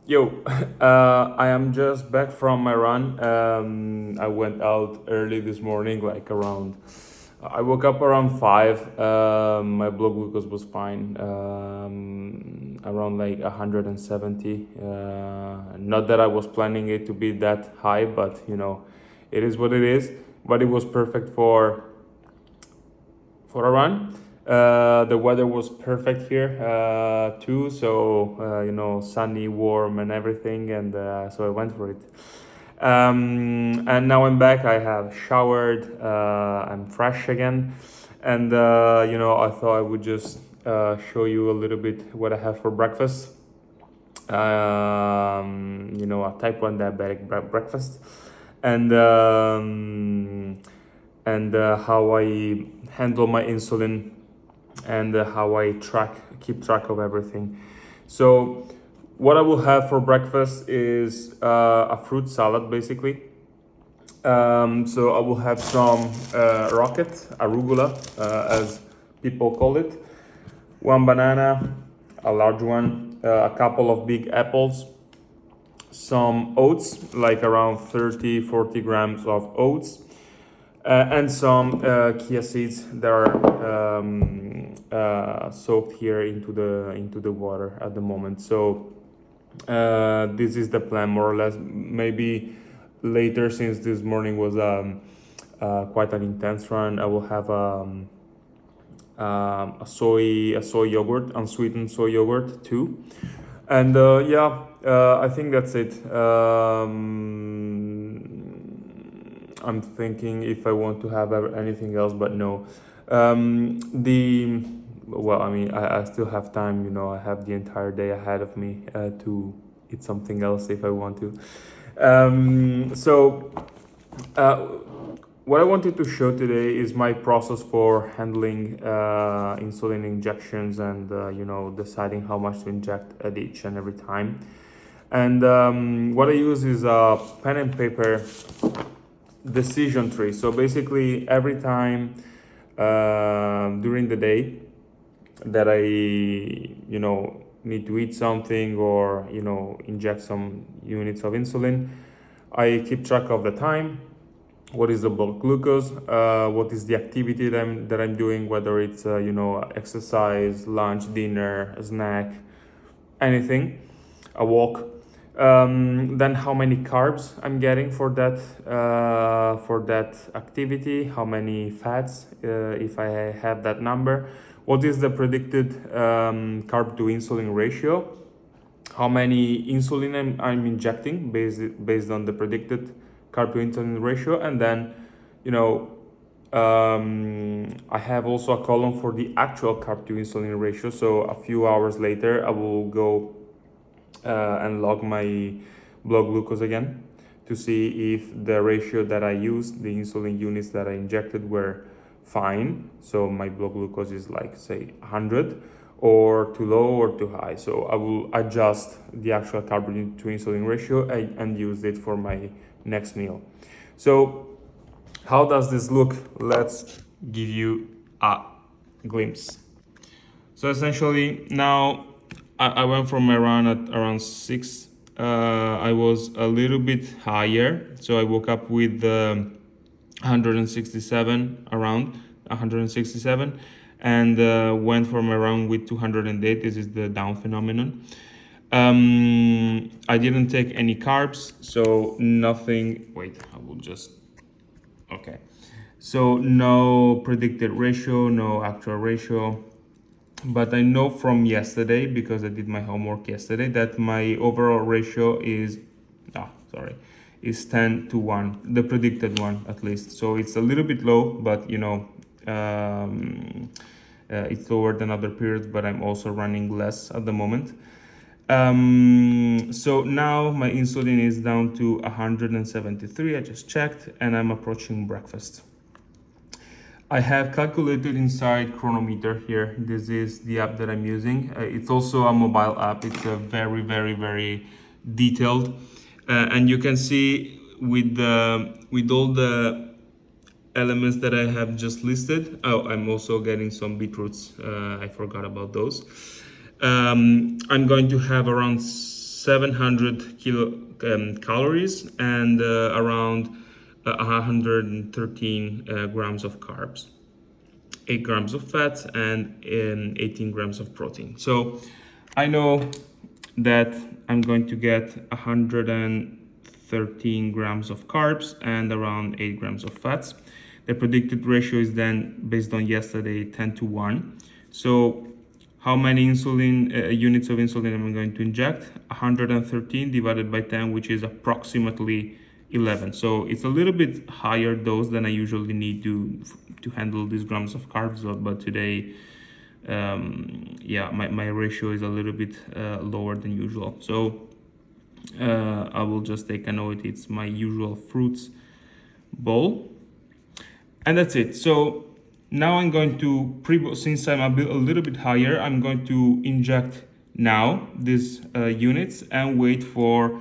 Yo, I am just back from my run. I went out early this morning, like around. I woke up around 5. My blood glucose was fine, around like 170. Not that I was planning it to be that high, but it is what it is. But it was perfect for a run. The weather was perfect here too, so sunny, warm, and everything, and so I went for it. And now I'm back. I have showered. I'm fresh again, and I thought I would just show you a little bit what I have for breakfast. A type 1 diabetic breakfast, and how I handle my insulin, and how I keep track of everything. So what I will have for breakfast is a fruit salad, basically. So I will have some rocket arugula, as people call it, one banana, a large one, a couple of big apples, some oats, like around 30-40 grams of oats, and some chia seeds that are soaked here into the water at the moment. So this is the plan, more or less. Maybe later, since this morning was quite an intense run, I will have a soy yogurt, unsweetened soy yogurt too. And I think that's it. I'm thinking if I want to have anything else, but no. The Well, I mean, I still have time. I have the entire day ahead of me to eat something else if I want to. So, uh, what I wanted to show today is my process for handling insulin injections, and deciding how much to inject at each and every time. And what I use is a pen and paper decision tree. So basically, every time during the day that I need to eat something, or inject some units of insulin, I keep track of the time, what is the blood glucose, what is the activity that I'm doing, whether it's exercise, lunch, dinner, a snack, anything, a walk. Then how many carbs I'm getting for that activity, how many fats, if I have that number, what is the predicted carb to insulin ratio, how many insulin I'm injecting based on the predicted carb to insulin ratio, and then I have also a column for the actual carb to insulin ratio. So a few hours later, I will go and log my blood glucose again to see if the ratio that I used, the insulin units that I injected, were fine. So my blood glucose is like, say, 100, or too low or too high. So I will adjust the actual carb to insulin ratio and use it for my next meal. So how does this look? Let's give you a glimpse. So essentially, now I went from my run at around 6. I was a little bit higher, so I woke up with 167, around 167, and went from around with 208. This is the down phenomenon. I didn't take any carbs, so nothing. Wait, I will just. Okay. So no predicted ratio, no actual ratio. But I know from yesterday, because I did my homework yesterday, that my overall ratio is 10-1, the predicted one at least. So it's a little bit low, but it's lower than other periods, but I'm also running less at the moment. So now my insulin is down to 173. I just checked, and I'm approaching breakfast. I have calculated inside Chronometer here. This is the app that I'm using. It's also a mobile app. It's a very, very, very detailed, and you can see with all the elements that I have just listed. Oh, I'm also getting some beetroots. I forgot about those. I'm going to have around 700 calories and around 113 grams of carbs, 8 grams of fat, and 18 grams of protein. So I know that I'm going to get 113 grams of carbs and around 8 grams of fats. The predicted ratio is then based on yesterday 10-1. So how many insulin units of insulin am I going to inject? 113 divided by 10, which is approximately 11. So it's a little bit higher dose than I usually need to handle these grams of carbs, but today yeah, my ratio is a little bit lower than usual. So I will just take a note. It's my usual fruits bowl, and that's it. So now I'm going to since I'm a little bit higher, I'm going to inject now these units and wait for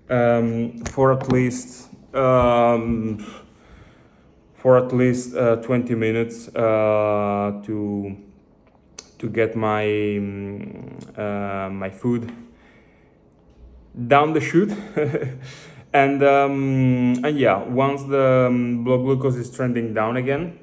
at least 20 minutes to get my my food down the chute. and yeah, once the blood glucose is trending down again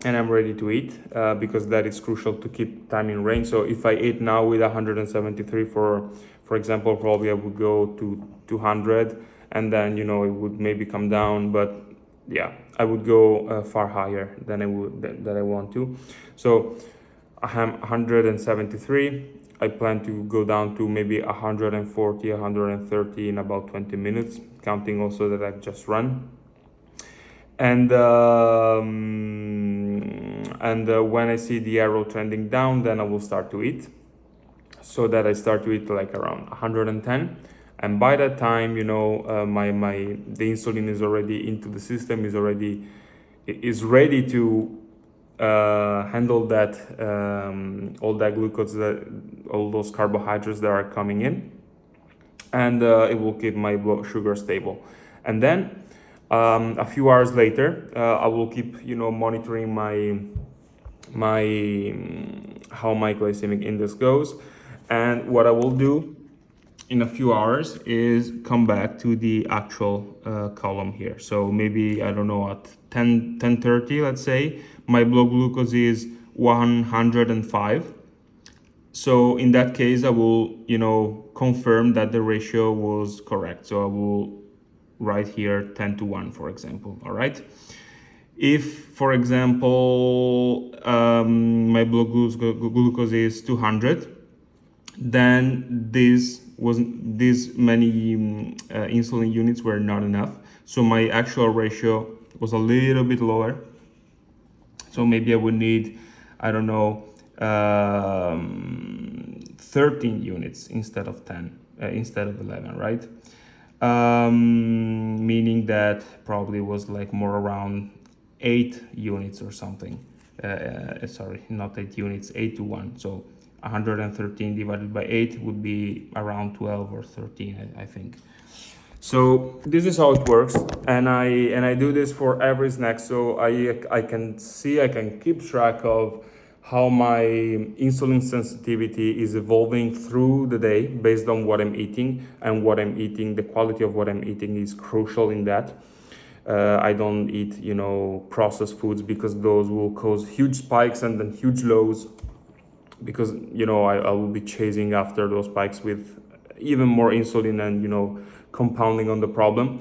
and I'm ready to eat, because that is crucial to keep time in range. So if I eat now with 173 for example, probably I would go to 200, and then it would maybe come down, but yeah, I would go far higher than I want to. So I am 173. I plan to go down to maybe 140, 130 in about 20 minutes, counting also that I've just run. And when I see the arrow trending down, then I will start to eat. So that I start to eat like around 110. And by that time, the insulin is already into the system, is ready to handle that all that glucose, all those carbohydrates that are coming in, and it will keep my blood sugar stable. And then a few hours later, I will keep monitoring how my glycemic index goes. And what I will do in a few hours is come back to the actual column here. So maybe, I don't know, at 10:30, let's say, my blood glucose is 105. So in that case, I will, confirm that the ratio was correct. So I will write here 10-1, for example, all right? If, for example, my blood glucose is 200, then these many insulin units were not enough. So my actual ratio was a little bit lower. So maybe I would need, I don't know, 13 units instead of 10, instead of 11, right? Meaning that probably was like more around 8 units or something. Sorry, not 8 units, 8-1. So 113 divided by 8 would be around 12 or 13, I think. So this is how it works, and I do this for every snack. So I can keep track of how my insulin sensitivity is evolving through the day based on what I'm eating, and what I'm eating, the quality of what I'm eating is crucial in that. I don't eat, processed foods, because those will cause huge spikes and then huge lows, because, I will be chasing after those spikes with even more insulin and, compounding on the problem.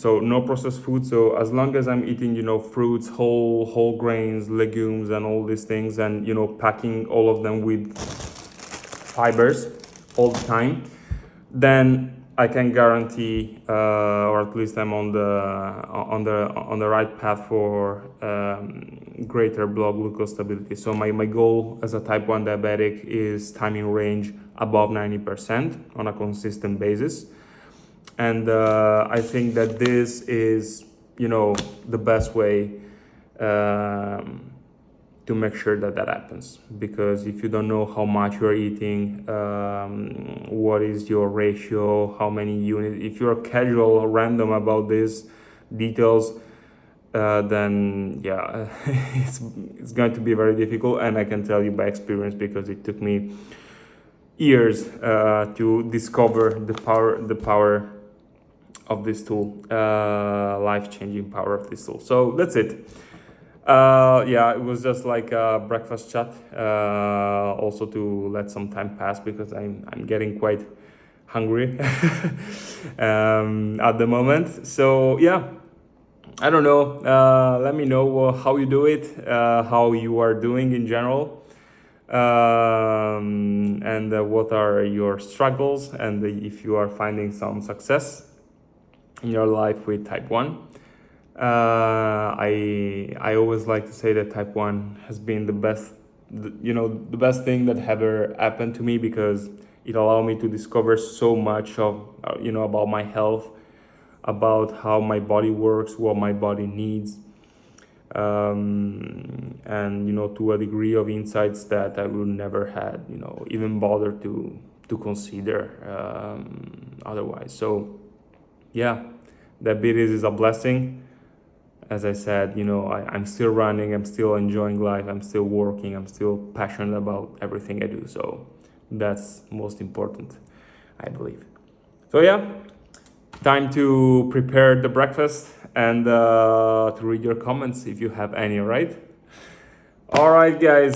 So no processed food. So as long as I'm eating, fruits, whole grains, legumes, and all these things, and, packing all of them with fibers all the time, then I can guarantee, or at least I'm on the right path for greater blood glucose stability. So my goal as a type 1 diabetic is time in range above 90% on a consistent basis. And I think that this is, the best way to make sure that happens. Because if you don't know how much you're eating, what is your ratio, how many units, if you're casual or random about these details, then yeah, it's going to be very difficult. And I can tell you by experience, because it took me years to discover the power of this tool, life-changing power of this tool. So that's it. Yeah, it was just like a breakfast chat, also to let some time pass because I'm getting quite hungry at the moment. So yeah, I don't know. Let me know how you do it, how you are doing in general, and what are your struggles, and if you are finding some success in your life with type 1. I always like to say that type 1 has been the best, the best thing that ever happened to me, because it allowed me to discover so much of, about my health, about how my body works, what my body needs, and to a degree of insights that I would never had, even bother to consider otherwise. So yeah, diabetes is a blessing. As I said, I'm still running, I'm still enjoying life, I'm still working, I'm still passionate about everything I do. So that's most important, I believe. So yeah, time to prepare the breakfast and to read your comments if you have any, right? All right, guys.